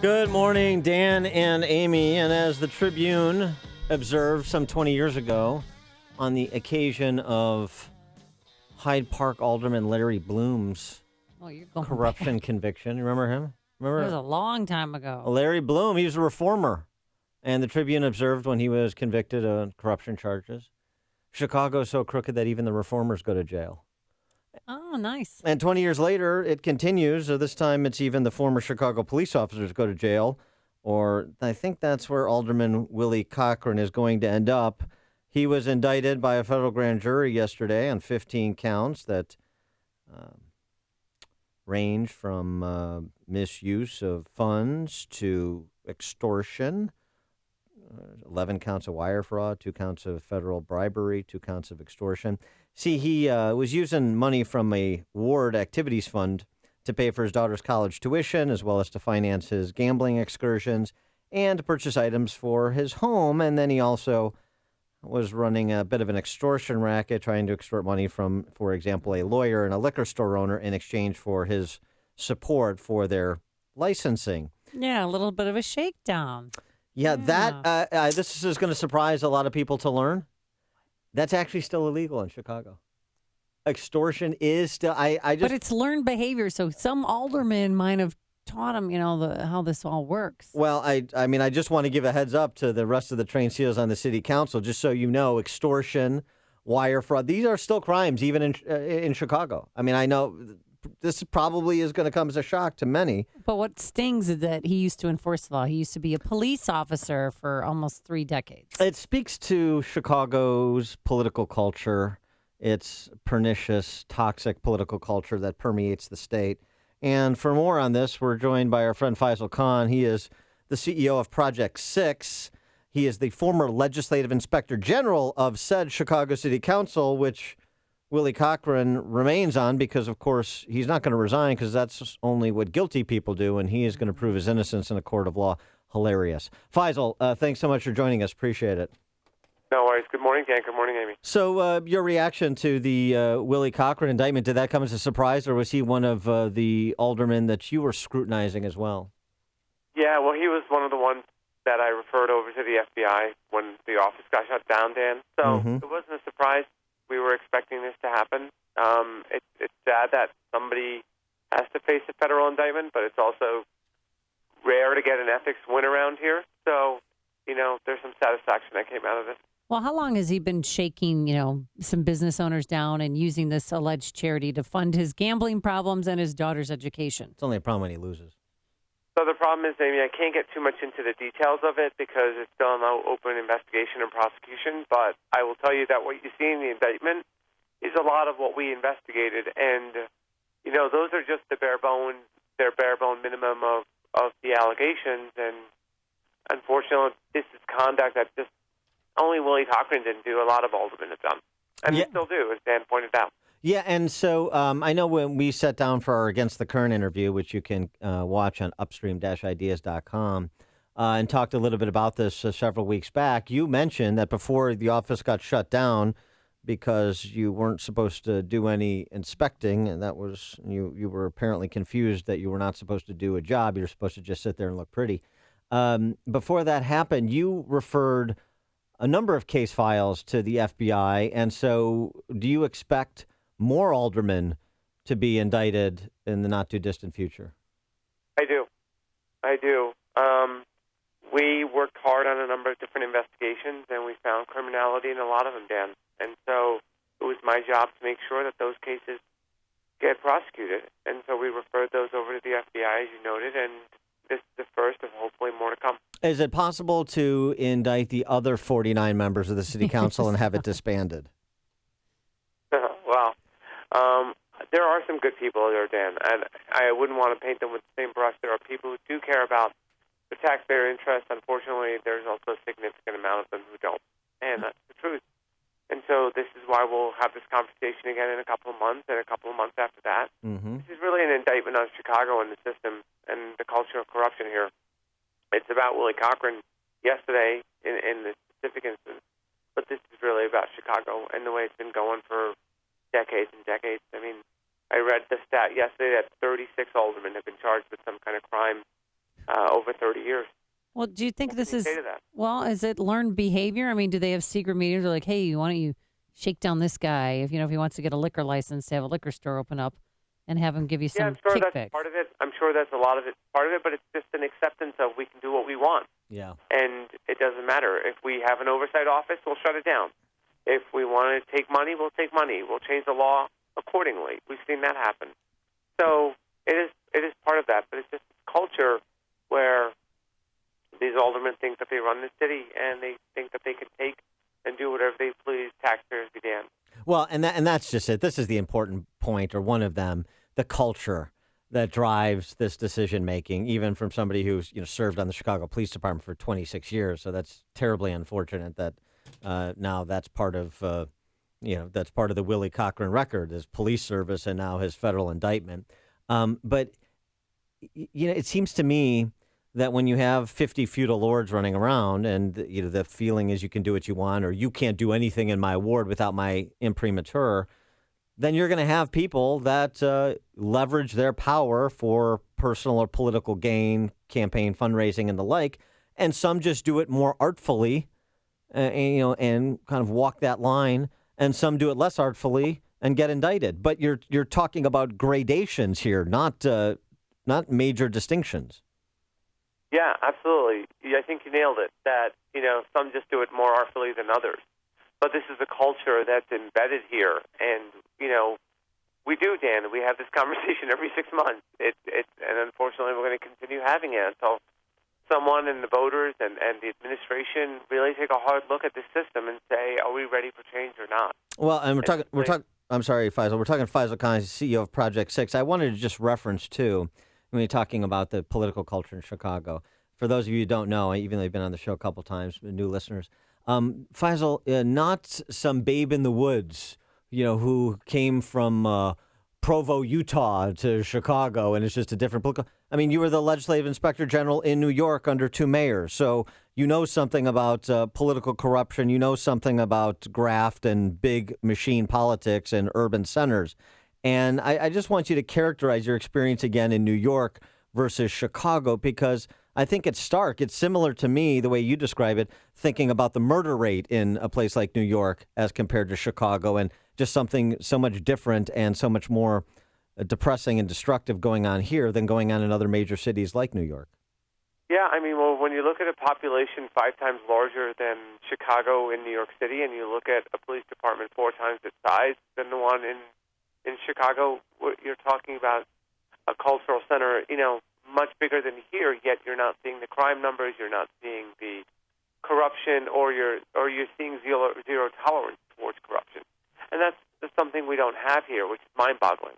Good morning, Dan and Amy. And as the Tribune observed some 20 years ago on the occasion of Hyde Park Alderman Larry Bloom's you're going corruption back. conviction. You remember him? That was a long time ago. Larry Bloom, he was a reformer. And the Tribune observed when he was convicted of corruption charges. Chicago's so crooked that even the reformers go to jail. Oh, nice. And 20 years later, it continues. So this time it's even the former Chicago police officers go to jail. Or I think that's where Alderman Willie Cochran is going to end up. He was indicted by a federal grand jury yesterday on 15 counts that range from misuse of funds to extortion, 11 counts of wire fraud, 2 counts of federal bribery, 2 counts of extortion. See, he was using money from a ward activities fund to pay for his daughter's college tuition, as well as to finance his gambling excursions and to purchase items for his home. And then he also was running a bit of an extortion racket, trying to extort money from, for example, a lawyer and a liquor store owner in exchange for his support for their licensing. Yeah, a little bit of a shakedown. Yeah, that this is going to surprise a lot of people to learn. That's actually still illegal in Chicago. Extortion is still. But it's learned behavior, so some aldermen might have taught him, how this all works. Well, I mean, I just want to give a heads up to the rest of the trained seals on the city council, just so you know, extortion, wire fraud, these are still crimes, even in Chicago. I mean, I know this probably is going to come as a shock to many. But what stings is that he used to enforce the law. He used to be a police officer for almost 3 decades. It speaks to Chicago's political culture, its pernicious, toxic political culture that permeates the state. And for more on this, we're joined by our friend Faisal Khan. He is the CEO of Project 6. He is the former legislative inspector general of said Chicago City Council, which Willie Cochran remains on because, of course, he's not going to resign because that's only what guilty people do, and he is going to prove his innocence in a court of law. Hilarious. Faisal, thanks so much for joining us. Appreciate it. No worries. Good morning, Dan. Good morning, Amy. So your reaction to the Willie Cochran indictment, did that come as a surprise, or was he one of the aldermen that you were scrutinizing as well? Yeah, well, he was one of the ones that I referred over to the FBI when the office got shut down, Dan. So It wasn't a surprise. We were expecting this to happen. It's sad that somebody has to face a federal indictment, but it's also rare to get an ethics win around here. So, there's some satisfaction that came out of this. Well, how long has he been shaking, some business owners down and using this alleged charity to fund his gambling problems and his daughter's education? It's only a problem when he loses. So the problem is, Amy, I can't get too much into the details of it because it's still an open investigation and prosecution, but I will tell you that what you see in the indictment is a lot of what we investigated, and, those are just the bare bone minimum of the allegations, and unfortunately, this is conduct that just only Willie Cochran didn't do, a lot of aldermen have done, and they still do, as Dan pointed out. Yeah, and so I know when we sat down for our Against the Current interview, which you can watch on upstream-ideas.com, and talked a little bit about this several weeks back, you mentioned that before the office got shut down because you weren't supposed to do any inspecting, and that was, you were apparently confused that you were not supposed to do a job. You were supposed to just sit there and look pretty. Before that happened, you referred a number of case files to the FBI, and so do you expect more aldermen to be indicted in the not-too-distant future? I do. We worked hard on a number of different investigations, and we found criminality in a lot of them, Dan. And so it was my job to make sure that those cases get prosecuted. And so we referred those over to the FBI, as you noted, and this is the first of hopefully more to come. Is it possible to indict the other 49 members of the city council and have it disbanded? Well, there are some good people there, Dan, and I wouldn't want to paint them with the same brush. There are people who do care about the taxpayer interest. Unfortunately, there's also a significant amount of them who don't, and that's the truth. And so this is why we'll have this conversation again in a couple of months and a couple of months after that. Mm-hmm. This is really an indictment on Chicago and the system and the culture of corruption here. It's about Willie Cochran yesterday in the specific instance, but this is really about Chicago and the way it's been going for decades and decades. I mean, I read the stat yesterday that 36 aldermen have been charged with some kind of crime over 30 years. Well, do you think What this can you say is, to that? well, is it learned behavior? I mean, do they have secret meetings? They're like, hey, why don't you shake down this guy if, if he wants to get a liquor license to have a liquor store open up and have him give you Yeah, some I'm sure that's kickbacks? part of it. I'm sure that's a lot of it, part of it, but it's just an acceptance of we can do what we want. Yeah. And it doesn't matter. If we have an oversight office, we'll shut it down. If we want to take money, we'll take money. We'll change the law accordingly. We've seen that happen. So it is part of that, but it's just culture where these aldermen think that they run the city and they think that they can take and do whatever they please. Taxpayers be damned. Well, and that's just it. This is the important point, or one of them, the culture that drives this decision making, even from somebody who's served on the Chicago Police Department for 26 years. So that's terribly unfortunate that now that's part of that's part of the Willie Cochran record, his police service, and now his federal indictment. But it seems to me that when you have 50 feudal lords running around, and the feeling is you can do what you want, or you can't do anything in my ward without my imprimatur, then you're going to have people that leverage their power for personal or political gain, campaign fundraising, and the like. And some just do it more artfully, and kind of walk that line. And some do it less artfully and get indicted. But you're talking about gradations here, not major distinctions. Yeah, absolutely. I think you nailed it. That some just do it more artfully than others. But this is a culture that's embedded here, and we do, Dan. We have this conversation every 6 months. And unfortunately, we're going to continue having it until someone and the voters and the administration really take a hard look at the system and say, are we ready for change or not? Well, and we're talking. I'm sorry, Faisal. We're talking Faisal Khan, CEO of Project 6. I wanted to just reference too, when you're talking about the political culture in Chicago. For those of you who don't know, even though you've been on the show a couple times, new listeners, Faisal, not some babe in the woods, who came from Provo, Utah to Chicago, and it's just a different political. I mean, you were the legislative inspector general in New York under 2 mayors, so you know something about political corruption. You know something about graft and big machine politics and urban centers. And I just want you to characterize your experience again in New York versus Chicago, because I think it's stark. It's similar to me, the way you describe it, thinking about the murder rate in a place like New York as compared to Chicago, and just something so much different and so much more depressing and destructive going on here than going on in other major cities like New York. Yeah, I mean, well, when you look at a population 5 times larger than Chicago in New York City, and you look at a police department 4 times its size than the one in Chicago, you're talking about a cultural center, much bigger than here, yet you're not seeing the crime numbers, you're not seeing the corruption, or you're seeing zero tolerance towards corruption. And that's something we don't have here, which is mind-boggling.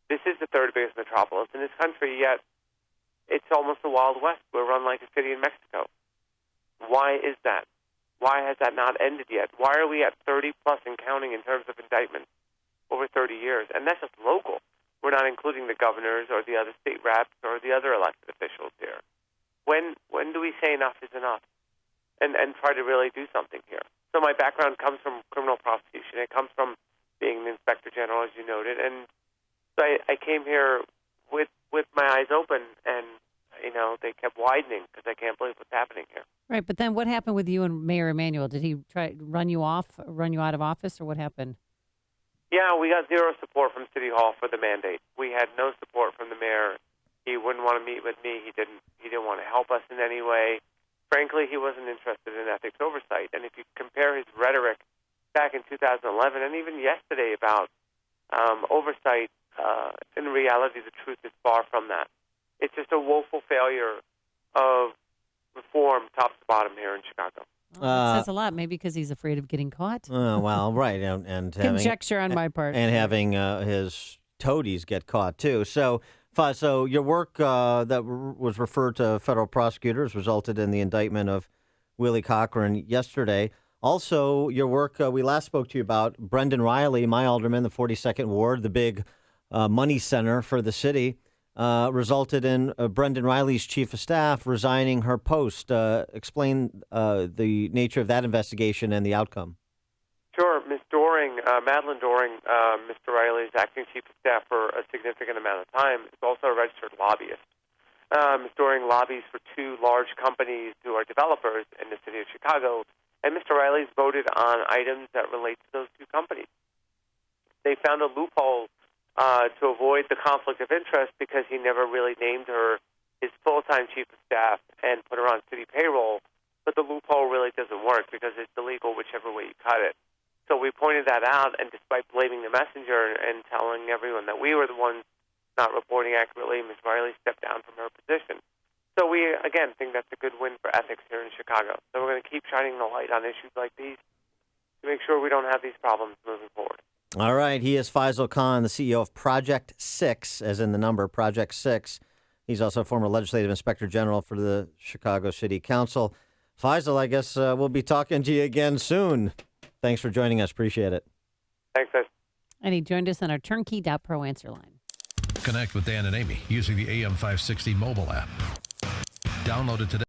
This is the 3rd biggest metropolis in this country, yet it's almost the Wild West. We're run like a city in Mexico. Why is that? Why has that not ended yet? Why are we at 30-plus and counting in terms of indictments over 30 years? And that's just local. We're not including the governors or the other state reps or the other elected officials here. When do we say enough is enough and try to really do something here? So my background comes from criminal prosecution. It comes from being an inspector general, as you noted. And so I came here with my eyes open, and, they kept widening because I can't believe what's happening here. Right, but then what happened with you and Mayor Emanuel? Did he try to run you out of office, or what happened? Yeah, we got zero support from City Hall for the mandate. We had no support from the mayor. He wouldn't want to meet with me. He didn't want to help us in any way. Frankly, he wasn't interested in ethics oversight. And if you compare his rhetoric back in 2011 and even yesterday about oversight, in reality, the truth is far from that. It's just a woeful failure of reform top to bottom here in Chicago. That says a lot, maybe because he's afraid of getting caught. Well, right, and Conjecture on my part. and having his toadies get caught too. So your work that was referred to federal prosecutors resulted in the indictment of Willie Cochran yesterday. Also, your work we last spoke to you about, Brendan Riley, my alderman, the 42nd Ward, the big money center for the city, resulted in Brendan Riley's chief of staff resigning her post. Explain the nature of that investigation and the outcome. Sure. Ms. Doring, Madeline Doring, Mr. Riley's acting chief of staff for a significant amount of time, is also a registered lobbyist. storing lobbies for two large companies who are developers in the city of Chicago, and Mr. Riley's voted on items that relate to those two companies. They found a loophole to avoid the conflict of interest because he never really named her his full-time chief of staff and put her on city payroll, but the loophole really doesn't work because it's illegal whichever way you cut it. So we pointed that out, and despite blaming the messenger and telling everyone that we were the ones not reporting accurately, Ms. Riley stepped down from her position. So we, again, think that's a good win for ethics here in Chicago. So we're going to keep shining the light on issues like these to make sure we don't have these problems moving forward. All right. He is Faisal Khan, the CEO of Project 6, as in the number, Project 6. He's also a former legislative inspector general for the Chicago City Council. Faisal, I guess we'll be talking to you again soon. Thanks for joining us. Appreciate it. Thanks, guys. And he joined us on our turnkey.pro answer line. Connect with Dan and Amy using the AM 560 mobile app. Download it today.